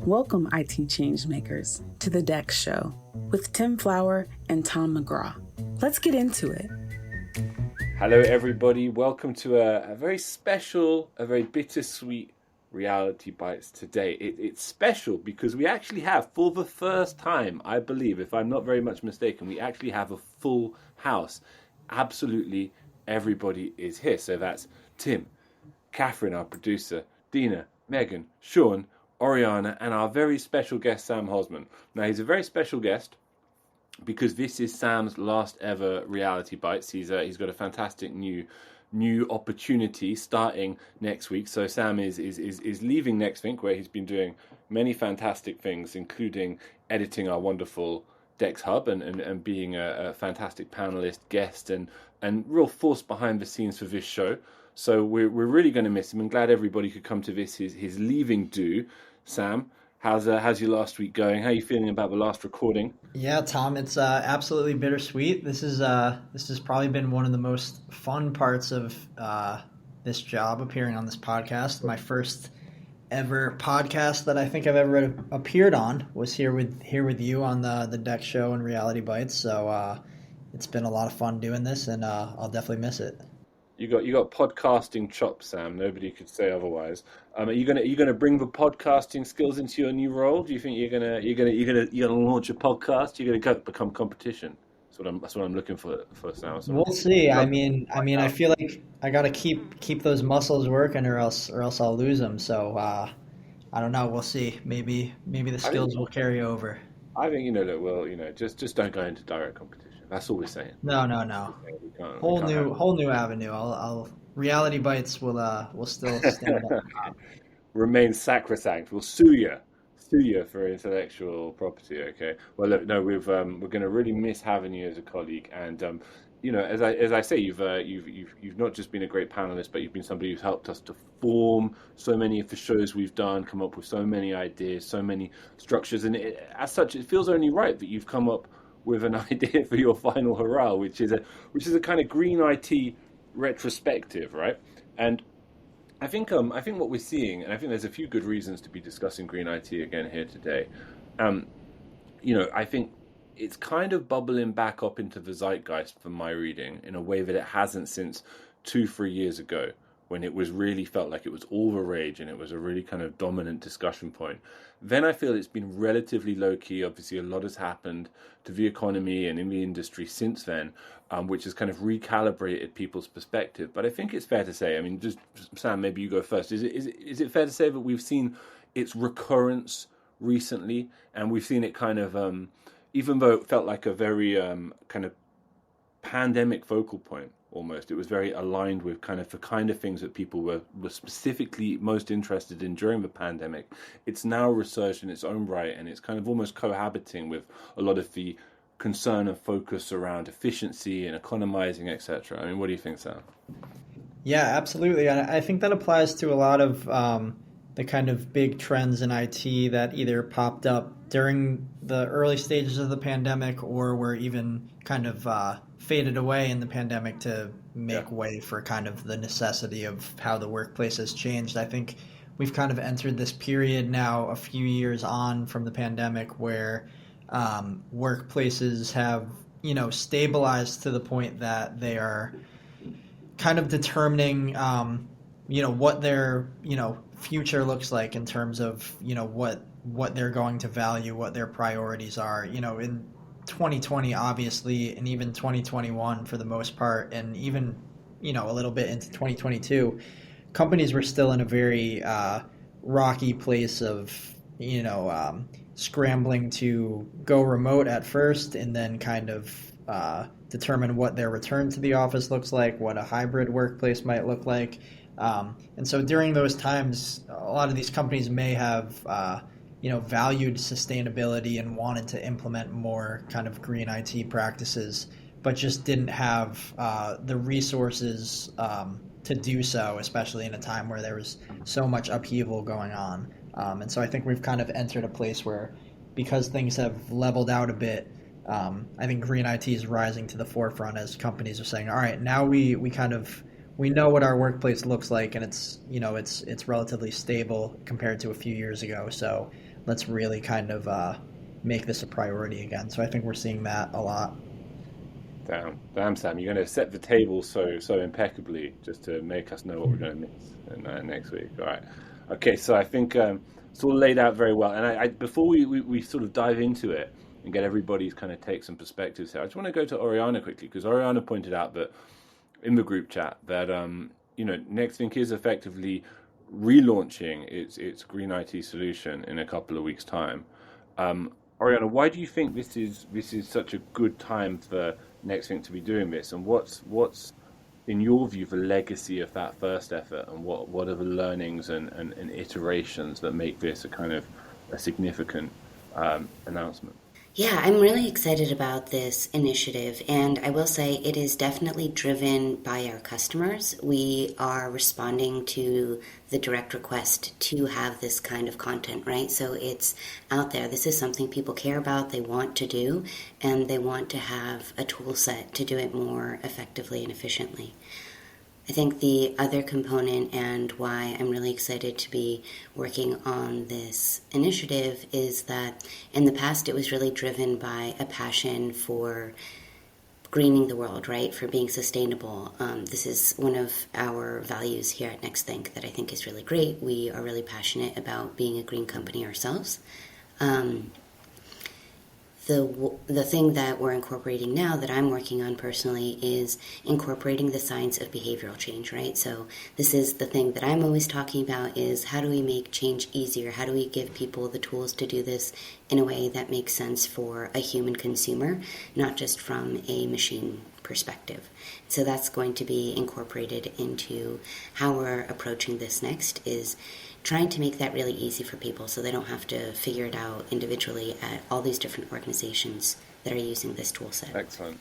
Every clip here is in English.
Welcome, IT changemakers, to the Dex Show with Tim Flower and Tom McGraw. Let's get into it. Hello, everybody. Welcome to a very special, a very bittersweet Reality Bytes today. It's special because we actually have, for the first time, I believe, if I'm not very much mistaken, we actually have a full house. Absolutely everybody is here. So that's Tim, Catherine, our producer, Dina, Megan, Sean, Oriana, and our very special guest, Sam Hosman. Now, he's a very special guest because this is Sam's last ever Reality Bytes. He's got a fantastic new opportunity starting next week. So Sam is leaving Nexthink, where he's been doing many fantastic things, including editing our wonderful Dex Hub and being a fantastic panelist, guest, and real force behind the scenes for this show. So we're really going to miss him. I'm glad everybody could come to this his leaving do. Sam, how's your last week going? How are you feeling about the last recording? Yeah, Tom, it's absolutely bittersweet. This has probably been one of the most fun parts of this job, appearing on this podcast. My first ever podcast that I think I've ever appeared on was here with you on the Dex Show and Reality Bytes. So it's been a lot of fun doing this, and I'll definitely miss it. You got podcasting chops, Sam. Nobody could say otherwise. Are you gonna bring the podcasting skills into your new role? Do you think you're gonna launch a podcast? You're gonna become competition? That's what I'm looking for, Sam. So we'll see. I mean, I feel like I gotta keep those muscles working, or else I'll lose them. So I don't know. We'll see. Maybe the skills will carry over. I think look, just don't go into direct competition. That's all we're saying. No. Whole new avenue. I'll Reality Bytes will still stand up. Remain sacrosanct. We'll sue you for intellectual property. Okay. Well, look, no, we're going to really miss having you as a colleague, and as I say, you've not just been a great panelist, but you've been somebody who's helped us to form so many of the shows we've done, come up with so many ideas, so many structures, and as such, it feels only right that you've come up with an idea for your final hurrah, which is a kind of green IT retrospective, right? And I think what we're seeing, and I think there's a few good reasons to be discussing green IT again here today. I think it's kind of bubbling back up into the zeitgeist from my reading in a way that it hasn't since 2-3 years ago, when it was really felt like it was all the rage and it was a really kind of dominant discussion point. Then I feel it's been relatively low-key. Obviously, a lot has happened to the economy and in the industry since then, which has kind of recalibrated people's perspective. But I think it's fair to say, I mean, just Sam, maybe you go first. Is it fair to say that we've seen its recurrence recently, and we've seen it kind of, even though it felt like a very kind of pandemic focal point, almost. It was very aligned with the kind of things that people were specifically most interested in during the pandemic. It's now researched in its own right, and it's kind of almost cohabiting with a lot of the concern and focus around efficiency and economizing, etc. I mean, what do you think, Sam? Yeah, absolutely. I think that applies to a lot of the kind of big trends in IT that either popped up during the early stages of the pandemic or were even kind of faded away in the pandemic to make way for kind of the necessity of how the workplace has changed. I think we've kind of entered this period now, a few years on from the pandemic, where workplaces have, stabilized to the point that they are kind of determining, what their, future looks like in terms of, what they're going to value, what their priorities are, in 2020, obviously, and even 2021 for the most part, and even, a little bit into 2022, companies were still in a very rocky place of, scrambling to go remote at first and then kind of determine what their return to the office looks like, what a hybrid workplace might look like. And so during those times, a lot of these companies may have valued sustainability and wanted to implement more kind of green IT practices, but just didn't have the resources to do so, especially in a time where there was so much upheaval going on. And so I think we've kind of entered a place where, because things have leveled out a bit, I think green IT is rising to the forefront as companies are saying, all right, now we know what our workplace looks like, and it's relatively stable compared to a few years ago. So let's really kind of make this a priority again. So I think we're seeing that a lot. Damn, Sam, you're going to set the table so impeccably just to make us know what we're going to miss next week. All right. Okay, so I think it's all laid out very well. And I before we sort of dive into it and get everybody's kind of takes and perspectives here, I just want to go to Oriana quickly, because Oriana pointed out that in the group chat that Nexthink is effectively relaunching its green IT solution in a couple of weeks' time. Oriana, why do you think this is such a good time for Nexthink to be doing this, and what's in your view the legacy of that first effort, and what are the learnings and iterations that make this a kind of a significant announcement? Yeah, I'm really excited about this initiative, and I will say it is definitely driven by our customers. We are responding to the direct request to have this kind of content, right? So it's out there. This is something people care about, they want to do, and they want to have a tool set to do it more effectively and efficiently. I think the other component, and why I'm really excited to be working on this initiative, is that in the past it was really driven by a passion for greening the world, right? For being sustainable. This is one of our values here at Nexthink that I think is really great. We are really passionate about being a green company ourselves. The thing that we're incorporating now, that I'm working on personally, is incorporating the science of behavioral change, right? So this is the thing that I'm always talking about, is how do we make change easier? How do we give people the tools to do this in a way that makes sense for a human consumer, not just from a machine perspective? So that's going to be incorporated into how we're approaching this next, is trying to make that really easy for people so they don't have to figure it out individually at all these different organizations that are using this tool set. Excellent.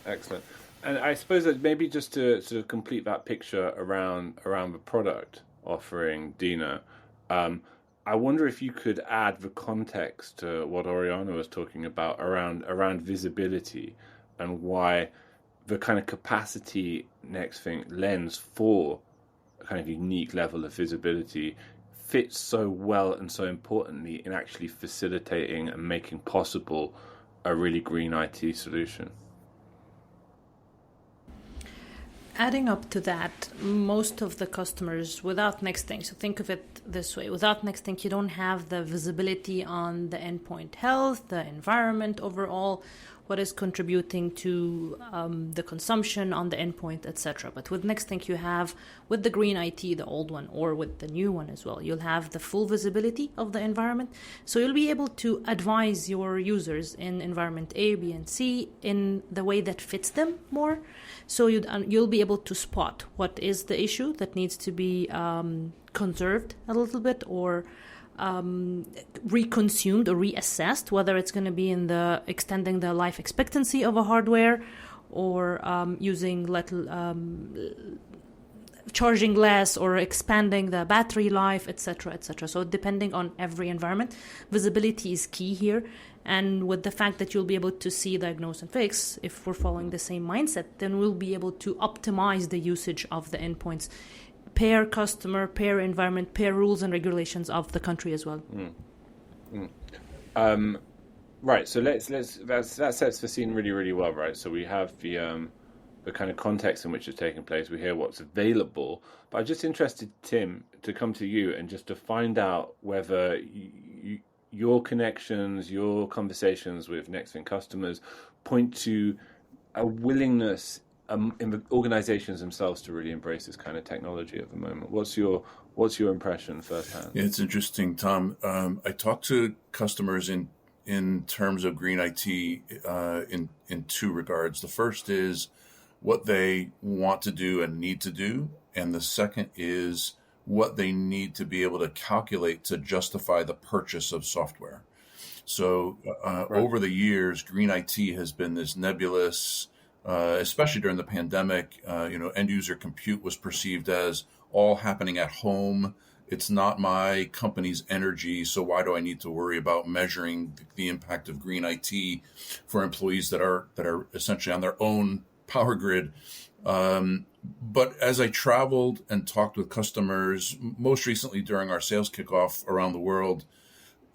And I suppose that maybe just to sort of complete that picture around the product offering, Dina, I wonder if you could add the context to what Oriana was talking about around visibility, and why the kind of capacity Nexthink lends for a kind of unique level of visibility fits so well and so importantly in actually facilitating and making possible a really green IT solution. Adding up to that, most of the customers without Nexthink, so think of it this way, without Nexthink you don't have the visibility on the endpoint health, the environment overall, what is contributing to the consumption on the endpoint, etc. But with Nexthink you have, with the green IT, the old one, or with the new one as well, you'll have the full visibility of the environment. So you'll be able to advise your users in environment A, B, and C in the way that fits them more. So you'll be able to spot what is the issue that needs to be conserved a little bit, or reconsumed or reassessed, whether it's going to be in the extending the life expectancy of a hardware, or using charging less, or expanding the battery life, etc., etc. So depending on every environment, visibility is key here. And with the fact that you'll be able to see, diagnose, and fix, if we're following the same mindset, then we'll be able to optimize the usage of the endpoints per customer, per environment, per rules and regulations of the country as well. Right. So that sets the scene really, really well, right? So we have the kind of context in which it's taking place. We hear what's available, but I'm just interested, Tim, to come to you and just to find out whether your connections, your conversations with Nexthink customers point to a willingness in the organizations themselves to really embrace this kind of technology at the moment. What's your impression firsthand? Yeah, it's interesting, Tom. I talk to customers in terms of green IT in two regards. The first is what they want to do and need to do, and the second is what they need to be able to calculate to justify the purchase of software. So right. Over the years, green IT has been this nebulous, especially during the pandemic. End user compute was perceived as all happening at home. It's not my company's energy, so why do I need to worry about measuring the impact of green IT for employees that are essentially on their own power grid? But as I traveled and talked with customers, most recently during our sales kickoff around the world,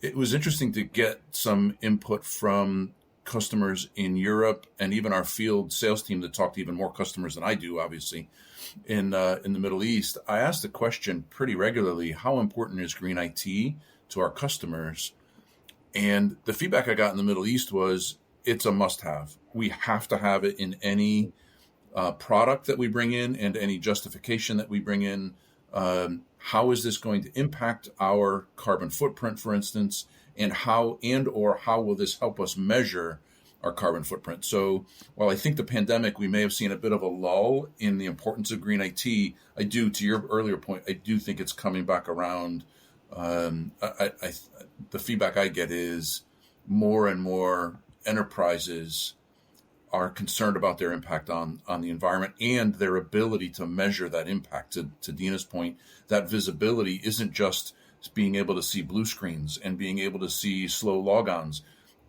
it was interesting to get some input from customers in Europe and even our field sales team that talk to even more customers than I do, obviously, in the Middle East. I asked the question pretty regularly, how important is green IT to our customers? And the feedback I got in the Middle East was, it's a must-have. We have to have it in any product that we bring in and any justification that we bring in. How is this going to impact our carbon footprint, for instance, and how will this help us measure our carbon footprint? So while I think the pandemic, we may have seen a bit of a lull in the importance of green IT, to your earlier point, I do think it's coming back around. The feedback I get is more and more enterprises are concerned about their impact on the environment and their ability to measure that impact. To Dina's point, that visibility isn't just being able to see blue screens and being able to see slow logons.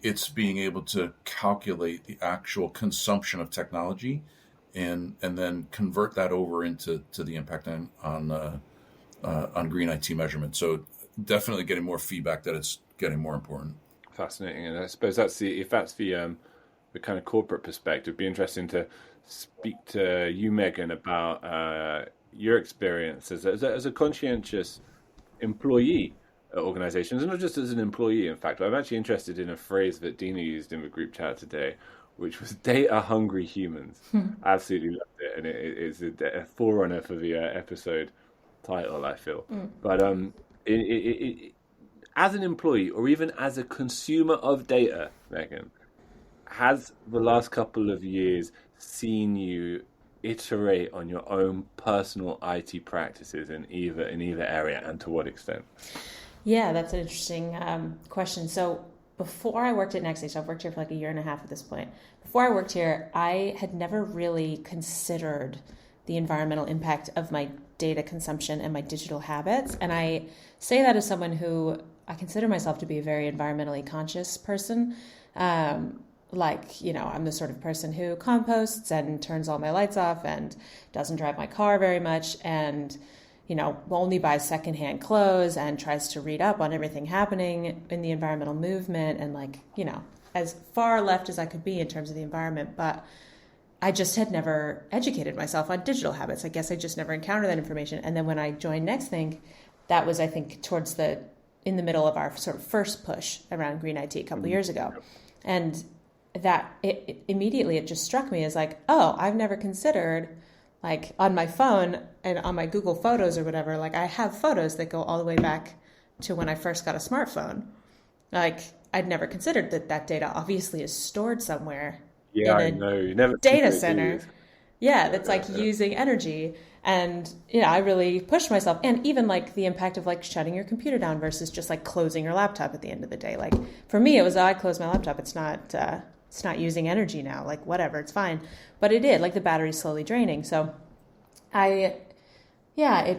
It's being able to calculate the actual consumption of technology and then convert that over into the impact on green IT measurement. So definitely getting more feedback that it's getting more important. Fascinating, and I suppose that's the kind of corporate perspective. It'd be interesting to speak to you, Megan, about your experience as a conscientious employee at organizations, and not just as an employee. In fact, I'm actually interested in a phrase that Dina used in the group chat today, which was data-hungry humans. I absolutely loved it, and it's a forerunner for the episode title, I feel. But as an employee, or even as a consumer of data, Megan, has the last couple of years seen you iterate on your own personal IT practices in either area, and to what extent? Yeah, that's an interesting question. So before I worked at Nexthink, so I've worked here for like a year and a half at this point. Before I worked here, I had never really considered the environmental impact of my data consumption and my digital habits. And I say that as someone who I consider myself to be a very environmentally conscious person. I'm the sort of person who composts and turns all my lights off and doesn't drive my car very much, and only buys secondhand clothes and tries to read up on everything happening in the environmental movement, and as far left as I could be in terms of the environment. But I just had never educated myself on digital habits. I guess I just never encountered that information. And then when I joined Nexthink, that was, I think, in the middle of our sort of first push around green IT a couple of years ago. And that it just struck me as I've never considered, on my phone and on my Google Photos or whatever, I have photos that go all the way back to when I first got a smartphone. I'd never considered that data obviously is stored somewhere in a data center. Yeah, that's using energy. And I really pushed myself, and even the impact of shutting your computer down versus just closing your laptop at the end of the day. For me, it was, I closed my laptop. It's not using energy now. Whatever, it's fine. But it did. The battery's slowly draining. So it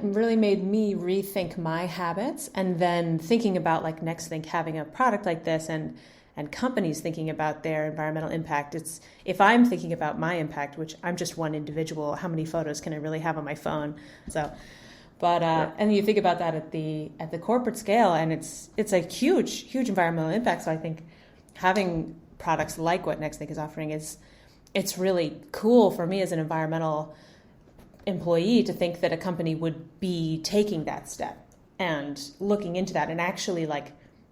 really made me rethink my habits, and then thinking about Nexthink having a product like this, and companies thinking about their environmental impact. It's, if I'm thinking about my impact, which I'm just one individual, how many photos can I really have on my phone? So, but and you think about that at the corporate scale, and it's a huge environmental impact. So I think having products like what Nexthink is offering it's really cool for me as an environmental employee to think that a company would be taking that step and looking into that and actually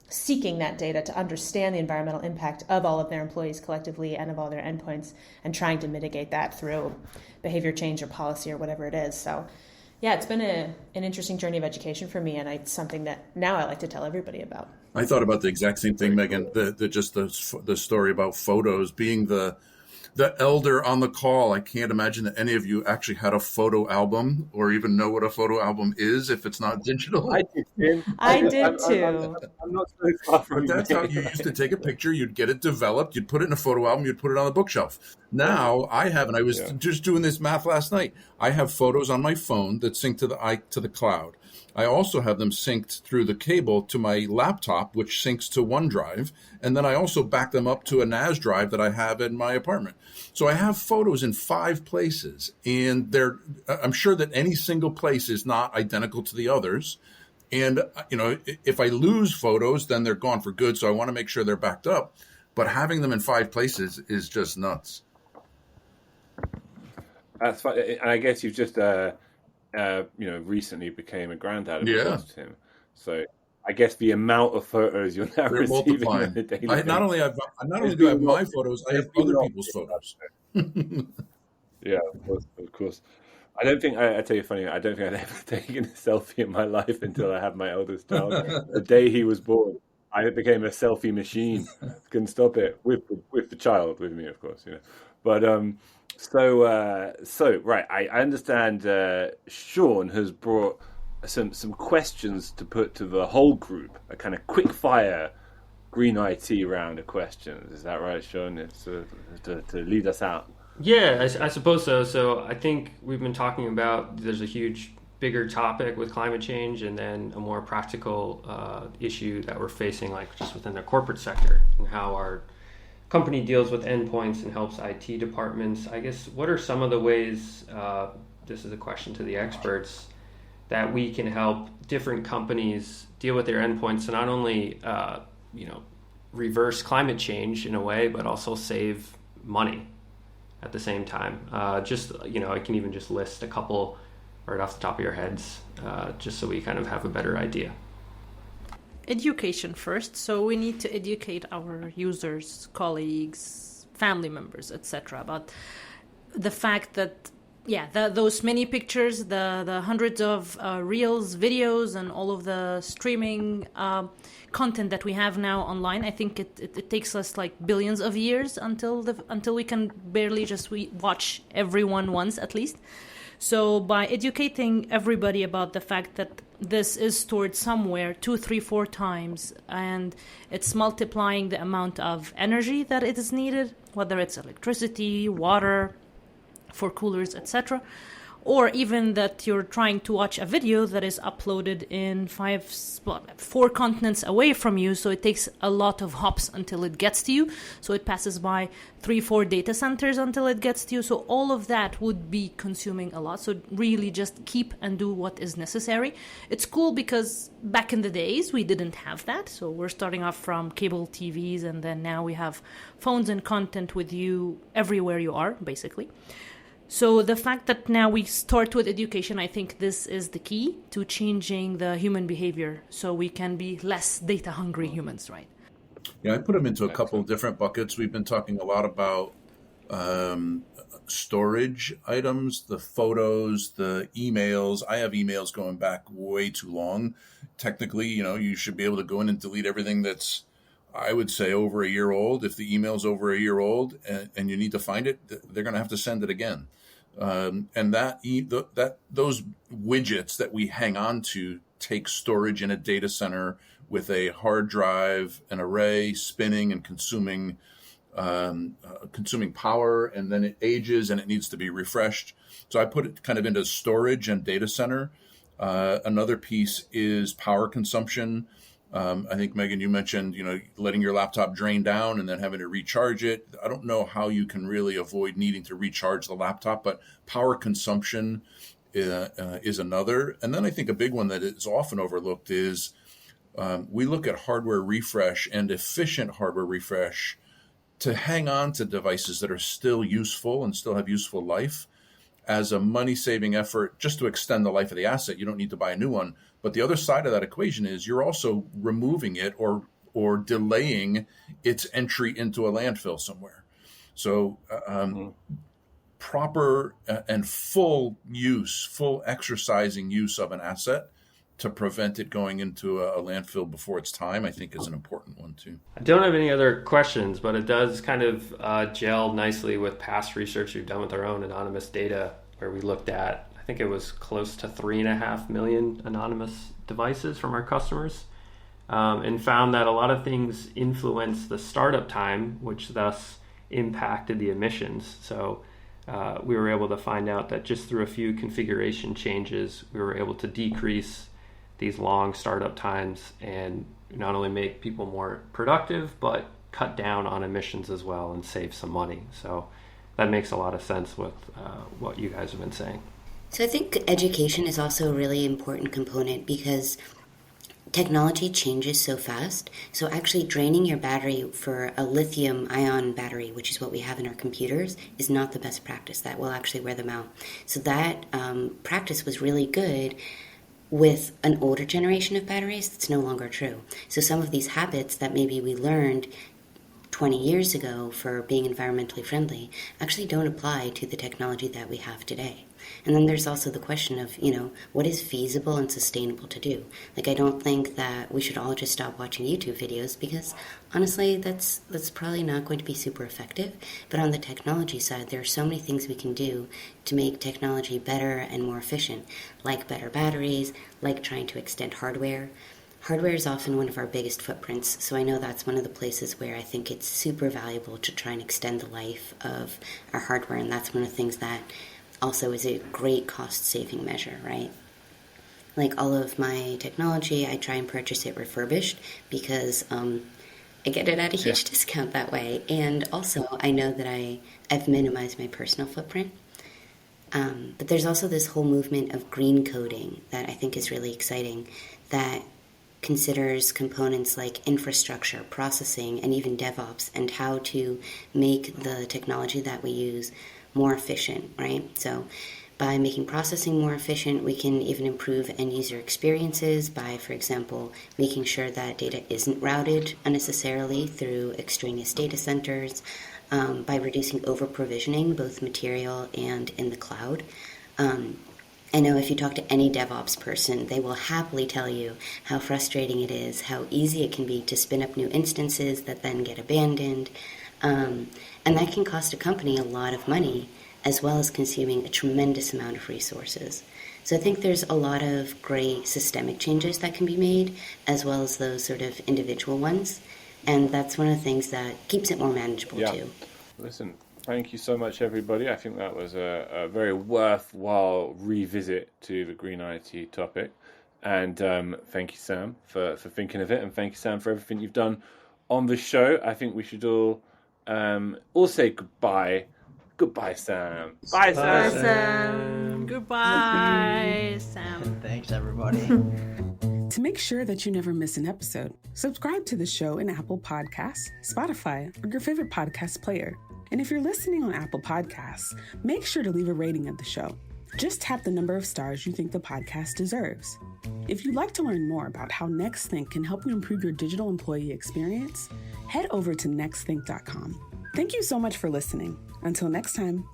seeking that data to understand the environmental impact of all of their employees collectively and of all their endpoints, and trying to mitigate that through behavior change or policy or whatever it is. So yeah, it's been an interesting journey of education for me, and it's something that now I like to tell everybody about. I thought about the exact same thing, Megan, the story about photos being the elder on the call. I can't imagine that any of you actually had a photo album or even know what a photo album is if it's not digital. I did too. I'm not so far from But that's how you used to take a picture, you'd get it developed, you'd put it in a photo album, you'd put it on the bookshelf. Now I have, and I was just doing this math last night, I have photos on my phone that sync to the cloud. I also have them synced through the cable to my laptop, which syncs to OneDrive. And then I also back them up to a NAS drive that I have in my apartment. So I have photos in 5 places, and I'm sure that any single place is not identical to the others. And, if I lose photos, then they're gone for good. So I want to make sure they're backed up. But having them in 5 places is just nuts. That's fine. And I guess you've just, recently became a granddad, of course, Tim. So I guess the amount of photos you're now They're receiving multiplying. on a daily Not only do I have my photos, I have other people's photos. Yeah, of course. I don't think I tell you funny. I don't think I'd ever taken a selfie in my life until I had my eldest child. The day he was born, I became a selfie machine. Couldn't stop it with the child with me, of course. But so right. I understand. Sean has brought some questions to put to the whole group. A kind of quick fire green IT round of questions. Is that right, Sean? It's to lead us out. Yeah, I suppose so. So I think we've been talking about there's a huge, bigger topic with climate change, and then a more practical issue that we're facing, like just within the corporate sector, and how our company deals with endpoints and helps IT departments. I guess, what are some of the ways, this is a question to the experts, that we can help different companies deal with their endpoints to not only, reverse climate change in a way, but also save money at the same time? I can even just list a couple right off the top of your heads, just so we kind of have a better idea. Education first. So we need to educate our users, colleagues, family members, etc. about the fact that, those many pictures, the hundreds of reels, videos, and all of the streaming content that we have now online, I think it takes us like billions of years until we can barely just watch everyone once at least. So by educating everybody about the fact that this is stored somewhere 2, 3, 4 times, and it's multiplying the amount of energy that it is needed, whether it's electricity, water, for coolers, etc., or even that you're trying to watch a video that is uploaded in 4 continents away from you, so it takes a lot of hops until it gets to you, so it passes by 3, 4 data centers until it gets to you, so all of that would be consuming a lot. So really just keep and do what is necessary. It's cool because back in the days we didn't have that, so we're starting off from cable TVs, and then now we have phones and content with you everywhere you are, basically. So the fact that now we start with education, I think this is the key to changing the human behavior, so we can be less data hungry humans, right? Yeah, I put them into a couple of different buckets. We've been talking a lot about storage items, the photos, the emails. I have emails going back way too long. Technically, you should be able to go in and delete everything that's, I would say, over a year old. If the email's over a year old and you need to find it, they're going to have to send it again. And those widgets that we hang on to take storage in a data center with a hard drive, an array spinning and consuming power, and then it ages and it needs to be refreshed. So I put it kind of into storage and data center. Another piece is power consumption. I think, Megan, you mentioned, letting your laptop drain down and then having to recharge it. I don't know how you can really avoid needing to recharge the laptop, but power consumption is another. And then I think a big one that is often overlooked is we look at hardware refresh and efficient hardware refresh to hang on to devices that are still useful and still have useful life as a money-saving effort just to extend the life of the asset. You don't need to buy a new one. But the other side of that equation is you're also removing it or delaying its entry into a landfill somewhere. So proper and full exercising use of an asset to prevent it going into a landfill before its time, I think, is an important one too. I don't have any other questions, but it does kind of gel nicely with past research we've done with our own anonymous data, where we looked at, I think it was close to 3.5 million anonymous devices from our customers, and found that a lot of things influence the startup time, which thus impacted the emissions. So we were able to find out that just through a few configuration changes, we were able to decrease these long startup times and not only make people more productive, but cut down on emissions as well and save some money. So that makes a lot of sense with what you guys have been saying. So I think education is also a really important component, because technology changes so fast. So actually draining your battery for a lithium ion battery, which is what we have in our computers, is not the best practice. That will actually wear them out. So that practice was really good with an older generation of batteries. That's no longer true. So some of these habits that maybe we learned 20 years ago for being environmentally friendly actually don't apply to the technology that we have today. And then there's also the question of, what is feasible and sustainable to do? Like, I don't think that we should all just stop watching YouTube videos because, honestly, that's probably not going to be super effective. But on the technology side, there are so many things we can do to make technology better and more efficient, like better batteries, like trying to extend hardware. Hardware is often one of our biggest footprints, so I know that's one of the places where I think it's super valuable to try and extend the life of our hardware, and that's one of the things that also is a great cost-saving measure, right? Like all of my technology, I try and purchase it refurbished because I get it at a huge discount that way. And also, I know that I've minimized my personal footprint. But there's also this whole movement of green coding that I think is really exciting, that considers components like infrastructure, processing, and even DevOps, and how to make the technology that we use more efficient, right? So by making processing more efficient, we can even improve end user experiences by, for example, making sure that data isn't routed unnecessarily through extraneous data centers, by reducing over-provisioning, both material and in the cloud. I know if you talk to any DevOps person, they will happily tell you how frustrating it is, how easy it can be to spin up new instances that then get abandoned. And that can cost a company a lot of money, as well as consuming a tremendous amount of resources. So I think there's a lot of great systemic changes that can be made, as well as those sort of individual ones. And that's one of the things that keeps it more manageable too. Listen, thank you so much, everybody. I think that was a very worthwhile revisit to the green IT topic. And thank you, Sam, for thinking of it. And thank you, Sam, for everything you've done on the show. I think we should all say goodbye. Goodbye, Sam. Bye, Sam. Bye, Sam. Goodbye, Sam. Thanks, everybody. To make sure that you never miss an episode, subscribe to the show in Apple Podcasts, Spotify, or your favorite podcast player. And if you're listening on Apple Podcasts, make sure to leave a rating of the show. Just tap the number of stars you think the podcast deserves. If you'd like to learn more about how Nexthink can help you improve your digital employee experience, head over to nexthink.com. Thank you so much for listening. Until next time.